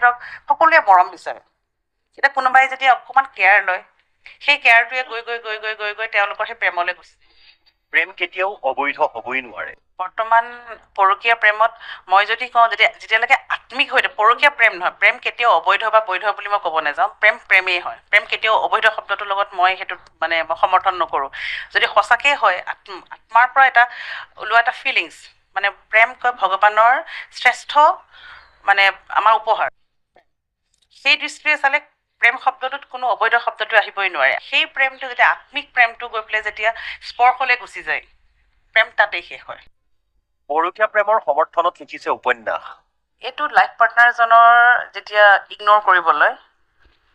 ধৰক সকলোৱে মৰম বিচাৰে। এতিয়া কোনোবাই যদি অকণমান কেয়াৰ লয়, সেই কেয়াৰটোৱে গৈ গৈ গৈ গৈ গৈ গৈ তেওঁলোকৰ সেই প্ৰেমলৈ গুচি যায়। প্ৰেম কেতিয়াও অবৈধ হ'বই নোৱাৰে। বৰ্তমান পৰকীয়া প্ৰেমত মই যদি কওঁ, যেতিয়ালৈকে আত্মিক হৈ থাকে, পৰকীয়া প্ৰেম নহয়, প্ৰেম কেতিয়াও অবৈধ বা বৈধ বুলি মই ক'ব নাযাওঁ, প্ৰেম প্ৰেমেই হয়। প্ৰেম কেতিয়াও অবৈধ শব্দটোৰ লগত মই সেইটোত মই সমৰ্থন নকৰোঁ। যদি সঁচাকৈ হয়, আত্মাৰ পৰা এটা ওলোৱা এটা ফিলিংছ, প্ৰেম কয় ভগৱানৰ শ্ৰেষ্ঠ আমাৰ উপহাৰ। সেই দৃষ্টিৰে চালে প্ৰেম শব্দটোত কোনো অবৈধ শব্দটো আহিবই নোৱাৰে। সেই প্ৰেমটো যেতিয়া আত্মিক প্ৰেমটো গৈ পেলাই যেতিয়া স্পৰ্শলৈ গুচি যায়, প্ৰেম তাতেই শেষ হয়। পৰকীয়া প্ৰেমৰ সমৰ্থনত লিখিছে উপন্যাস। এইটো লাইফ পাৰ্টনাৰজনৰ যেতিয়া ইগন'ৰ কৰিবলৈ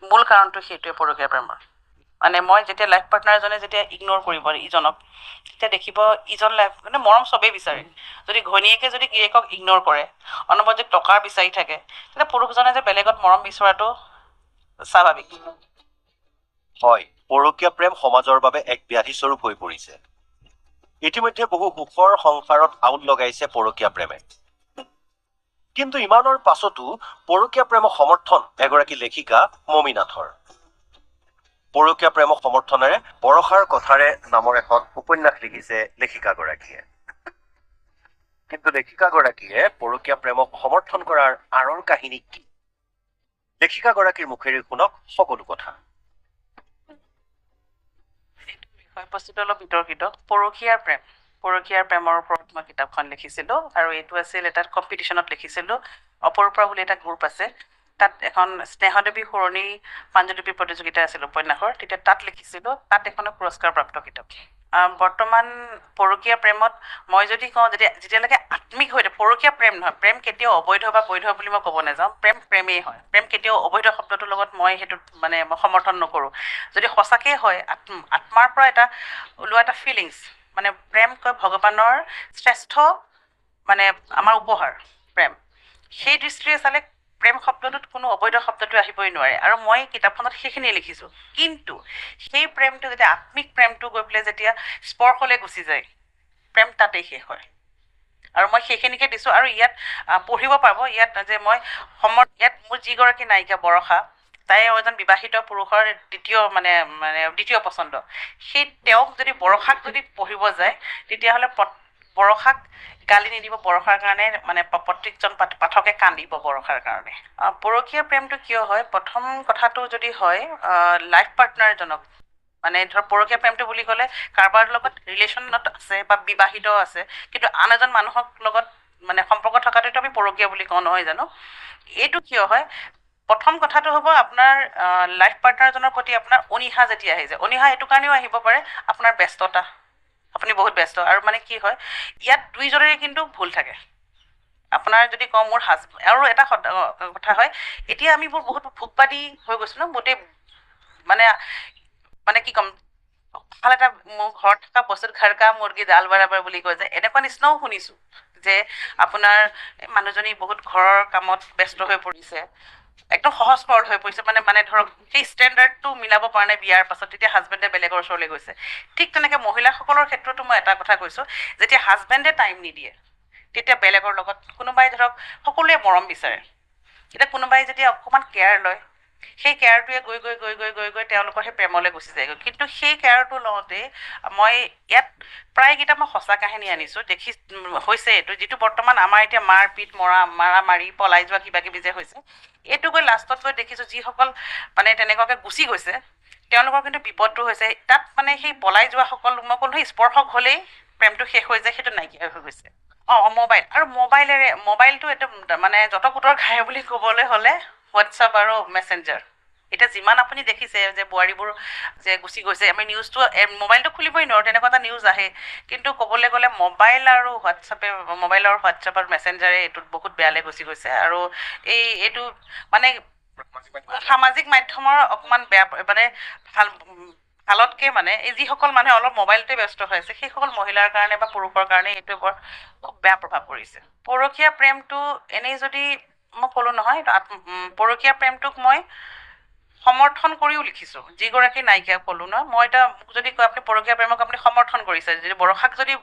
মূল কাৰণটো সেইটোৱে পৰকীয়া প্ৰেমৰ। মই যেতিয়া লাইফ পাৰ্টনাৰজনে যেতিয়া ইগন'ৰ কৰিব ইজনক, তেতিয়া দেখিব ইজন মৰম চবেই বিচাৰে। যদি ঘৈণীয়েকে যদি গিৰিয়েকক ইগন'ৰ কৰে, অনবৰত যদি টকাৰ বিচাৰি থাকে, তেতিয়া পুৰুষজনে যে বেলেগত মৰম বিচৰাটো স্বাভাৱিক। হয়, পৰকীয়া প্ৰেম সমাজৰ বাবে এক ব্যাধিস্বৰূপ হৈ পৰিছে। ইতিমধ্যে বহু সুখৰ সংসাৰত আউল লগাইছে পৰকীয়া প্ৰেমে। কিন্তু ইমানৰ পাছতো পৰকীয়া প্ৰেমক সমৰ্থন এগৰাকী লেখিকা মমীনাথৰ। পৰকীয়া প্ৰেমক সমৰ্থনেৰে বৰষাৰ কথাৰে নামৰ এখন উপন্যাস লিখিছে লেখিকাগৰাকীয়ে। কিন্তু লেখিকাগৰাকীয়ে পৰকীয়া প্ৰেমক সমৰ্থন কৰাৰ আঁৰৰ কাহিনী কি? লেখিকাগৰাকীৰ মুখেৰে শুনক সকলো কথা। বিষয়বস্তুটো অলপ বিতৰ্কিত। পৰকীয়াৰ প্ৰেমৰ ওপৰত মই কিতাপখন লিখিছিলোঁ, আৰু এইটো আছিল এটা কম্পিটিশ্যনত লিখিছিলোঁ। অপৰূপা বুলি এটা গ্ৰুপ আছে, তাত এখন স্নেহদেৱী সোঁৱৰণী পাঞ্জুলিপি প্ৰতিযোগিতা আছিল উপন্যাসৰ, তেতিয়া তাত লিখিছিলোঁ। তাত এখনো পুৰস্কাৰপ্ৰাপ্ত কিতাপ। বৰ্তমান পৰকীয়া প্ৰেমত মই যদি কওঁ, যেতিয়ালৈকে আত্মিক হৈ থাকে, পৰকীয়া প্ৰেম নহয়, প্ৰেম কেতিয়াও অবৈধ বা বৈধ বুলি মই ক'ব নাযাওঁ, প্ৰেম প্ৰেমেই হয়। প্ৰেম কেতিয়াও অবৈধ শব্দটোৰ লগত মই সেইটোত মই সমৰ্থন নকৰোঁ। যদি সঁচাকৈ হয়, আত্মাৰ পৰা এটা ওলোৱা এটা ফিলিংছ, প্ৰেম কয় ভগৱানৰ শ্ৰেষ্ঠ আমাৰ উপহাৰ, প্ৰেম। সেই দৃষ্টিৰে চালে প্ৰেম শব্দটোত কোনো অবৈধ শব্দটো আহিবই নোৱাৰে, আৰু মই কিতাপখনত সেইখিনিয়ে লিখিছোঁ। কিন্তু সেই প্ৰেমটো যেতিয়া আত্মিক প্ৰেমটো গৈ পেলাই যেতিয়া স্পৰ্শলৈ গুচি যায়, প্ৰেম তাতেই শেষ হয়। আৰু মই সেইখিনিকে দিছোঁ। আৰু ইয়াত পঢ়িব পাব, ইয়াত যে মই ইয়াত মোৰ যিগৰাকী নায়িকা বৰষা, তাই এজন বিবাহিত পুৰুষৰ দ্বিতীয় পচন্দ। সেই তেওঁক যদি বৰষাক যদি পঢ়িব যায়, তেতিয়াহ'লে বৰষাক গালি নিদিব, বৰষাৰ কাৰণে প্ৰত্যেকজন পাঠকে কান্দিব বৰষাৰ কাৰণে। পৰকীয়া প্ৰেমটো কিয় হয়? প্ৰথম কথাটো যদি হয়, লাইফ পাৰ্টনাৰজনক ধৰক পৰকীয়া প্ৰেমটো বুলি ক'লে কাৰোবাৰ লগত ৰিলেশ্যনত আছে বা বিবাহিত আছে, কিন্তু আন এজন মানুহৰ লগত সম্পৰ্ক থকাটোতো আমি পৰকীয়া বুলি কওঁ, নহয় জানো? এইটো কিয় হয়? প্ৰথম কথাটো হ'ব আপোনাৰ লাইফ পাৰ্টনাৰজনৰ প্ৰতি আপোনাৰ অনীহা যেতিয়া আহি যায়। অনীহা এইটো কাৰণেও আহিব পাৰে, আপোনাৰ ব্যস্ততা, আপুনি বহুত ব্যস্ত। আৰু কি হয়, ইয়াত দুইজনৰে কিন্তু ভুল থাকে। আপোনাৰ যদি কওঁ মোৰ আৰু এটা কথা হয়, এতিয়া আমি বহুত ভোগবাদী হৈ গৈছোঁ ন, গোটেই কি ক'ম, ভাল এটা মোৰ ঘৰত থকা বস্তুত ঘৰ কা মুৰ্গী ডাল বৰাবৰ বুলি কয় যে, এনেকুৱা নিচিনাও শুনিছোঁ যে আপোনাৰ মানুহজনী বহুত ঘৰৰ কামত ব্যস্ত হৈ পৰিছে, একদম সহজ সৰল হৈ পৰিছে, ধৰক সেই ষ্টেণ্ডাৰ্ডটো মিলাব পৰা নাই বিয়াৰ পাছত, তেতিয়া হাজবেণ্ডে বেলেগৰ ওচৰলৈ গৈছে। ঠিক তেনেকৈ মহিলাসকলৰ ক্ষেত্ৰতো মই এটা কথা কৈছোঁ, যেতিয়া হাজবেণ্ডে টাইম নিদিয়ে, তেতিয়া বেলেগৰ লগত কোনোবাই ধৰক সকলোৱে মৰম বিচাৰে। এতিয়া কোনোবাই যদি অকণমান কেয়াৰ লয়, সেই কেয়াৰটোৱে গৈ গৈ গৈ গৈ গৈ গৈ তেওঁলোকৰ সেই প্ৰেমলৈ গুচি যায়গৈ। কিন্তু সেই কেয়াৰটো লওঁতে মই ইয়াত প্ৰায়কেইটা মই সঁচা কাহিনী আনিছোঁ। হৈছে এইটো, যিটো বৰ্তমান আমাৰ এতিয়া মাৰপিট, মাৰি পলাই যোৱা কিবা কিবি যে হৈছে, এইটো গৈ লাষ্টত গৈ দেখিছোঁ যিসকল তেনেকুৱাকৈ গুচি গৈছে, তেওঁলোকৰ কিন্তু বিপদটো হৈছে তাত সেই পলাই যোৱাসকল, মই ক'লো সেই স্পৰ্শক হ'লেই প্ৰেমটো শেষ হৈ যায়, সেইটো নাইকিয়া হৈ গৈছে। মোবাইলটো একদম যত কুটৰ ঘাই বুলি ক'বলৈ হ'লে হোৱাটছআপ আৰু মেছেঞ্জাৰ। এতিয়া যিমান আপুনি দেখিছে যে বোৱাৰীবোৰ যে গুচি গৈছে, আমি নিউজটো মোবাইলটো খুলিবই নোৱাৰোঁ, তেনেকুৱা এটা নিউজ আহে। কিন্তু ক'বলৈ গ'লে মোবাইল আৰু হোৱাটছআপ আৰু মেছেঞ্জাৰে এইটোত বহুত বেয়ালৈ গুচি গৈছে। আৰু এইটো সামাজিক মাধ্যমৰ অকণমান বেয়া ভালতকৈ এই যিসকল মানুহে অলপ মোবাইলতে ব্যস্ত হৈ আছে, সেইসকল মহিলাৰ কাৰণে বা পুৰুষৰ কাৰণে এইটো খুব বেয়া প্ৰভাৱ পৰিছে। পৰকীয়া প্ৰেমটো এনেই যদি মই ক'লোঁ নহয়, পৰকীয়া প্ৰেমটোক মই সমৰ্থন কৰিও লিখিছোঁ। যিগৰাকী নায়িকা ক'লোঁ ন, মই এতিয়া মোক যদি কয় আপুনি পৰকীয়া প্ৰেমক আপুনি সমৰ্থন কৰিছে, যদি বৰষাক যদি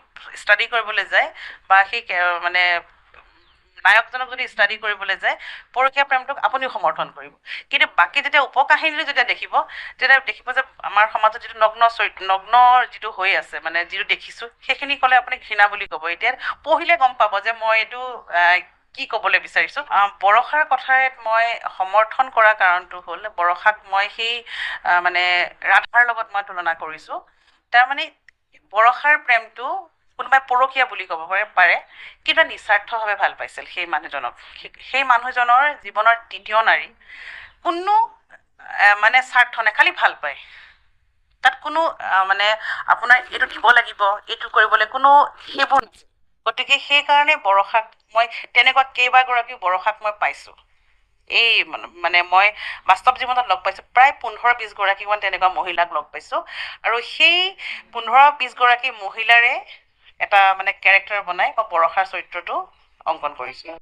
ষ্টাডি কৰিবলৈ যায় বা সেই নায়কজনক যদি ষ্টাডি কৰিবলৈ যায় পৰকীয়া প্ৰেমটোক আপুনিও সমৰ্থন কৰিব। কিন্তু বাকী যেতিয়া উপকাহিনীটো যেতিয়া দেখিব তেতিয়া দেখিব যে আমাৰ সমাজত যিটো নগ্ন যিটো হৈ আছে, মানে যিটো দেখিছোঁ, সেইখিনি ক'লে আপুনি ঘৃণা বুলি ক'ব। এতিয়া পঢ়িলে গম পাব যে মই এইটো কি ক'বলৈ বিচাৰিছোঁ। বৰষাৰ কথাই মই সমৰ্থন কৰা কাৰণটো হ'ল বৰষাক মই সেই মানে ৰাধাৰ লগত মই তুলনা কৰিছোঁ। তাৰমানে বৰষাৰ প্ৰেমটো কোনোবাই পৰকীয়া বুলি ক'ব পাৰে, কিন্তু নিস্বাৰ্থভাৱে ভাল পাইছিল সেই মানুহজনক। সেই মানুহজনৰ জীৱনৰ তৃতীয় নাৰী, কোনো মানে স্বাৰ্থ নাই, খালি ভাল পায়। তাত কোনো মানে আপোনাৰ এইটো দিব লাগিব, এইটো কৰিবলৈ কোনো সেইবোৰ নাছিল। গতিকে সেইকাৰণে বৰষাক মই তেনেকুৱা কেইবাগৰাকীও বৰষাক মই পাইছোঁ। এই মানে মই বাস্তৱ জীৱনত লগ পাইছোঁ, প্ৰায় 15-20 গৰাকীমান তেনেকুৱা মহিলাক লগ পাইছোঁ। আৰু সেই 15-20 গৰাকী মহিলাৰে এটা মানে কেৰেক্টাৰ বনাই মই বৰষাৰ চৰিত্ৰটো অংকন কৰিছোঁ।